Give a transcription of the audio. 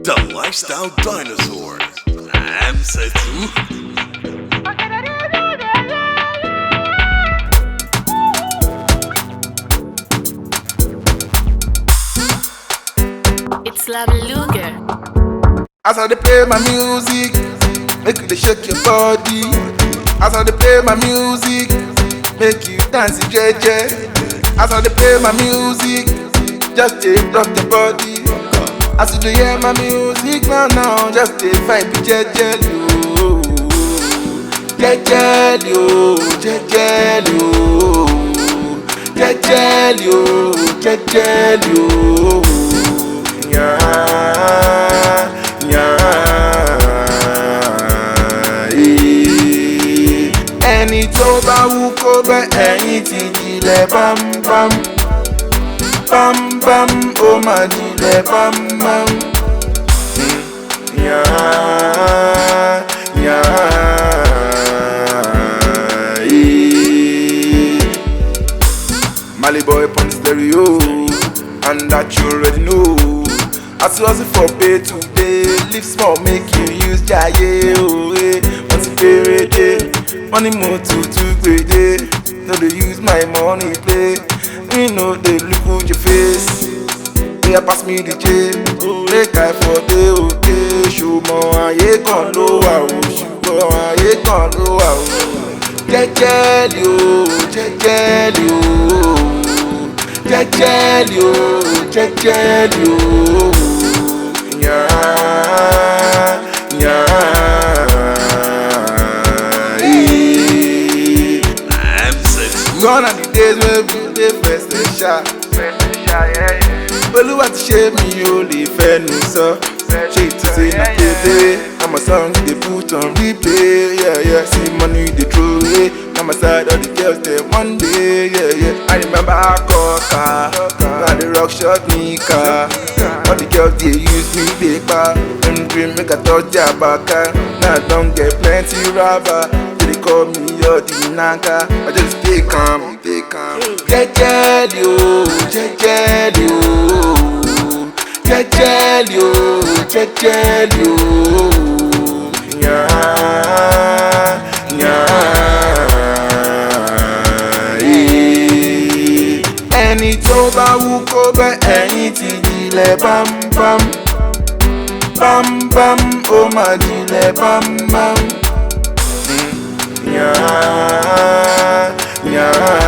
The Lifestyle Dinosaurs. I'm Setsu. It's La Beluga. As I dey play my music, make you dey shake your body. As I dey play my music, make you dance jeje. As I dey play my music, just dey rock your body. As you dey hear my music now, just dey vibe jejely oh, jejely oh, jejely oh, jejely oh, jejely oh, yeah, yeah. Ẹni tó bá wú kó bẹ́ ẹ̀yìn ti dilẹ̀ bámbám. Bam bam, oh my dile bam bam. Yeah, yeah. Mali boy on the stereo, and that you already know. As you hustle for pay today, live small, make you use jaye oh eh. Once you pay day, money more to grade. No dey use my money play. Me know they look at your face. They pass me the J. Make I for the okay. Show more aye kan lo wa o. Show aye kan lo wa o. Jejely o, jejely o, jejely o, jejely o. Yeah, yeah. Gone are the days when we dey first dey shy, yeah. Olúwa ti ṣe mi ò lè fẹnu sọ. Ṣé to say na play? Na my song dey put on replay, yeah, yeah. See money dey throw away. Na my side all the girls dey one day, yeah, yeah. I remember Akoka, na the rock shot me car. All the girls dey use me dey kpa. Dem dream make I touch their baka. Now I don get plenty rubber. They call me your dinaka. I just stay calm, stay calm. Jejely oh, jejely oh, jejely oh, jejely oh. Yeah, yeah. Ẹni tó bá wú kó bẹ́ ẹ̀yìn ti dilẹ̀ bam bam. Bam bam, ó máa dilẹ̀ bam bam. Yeah, yeah.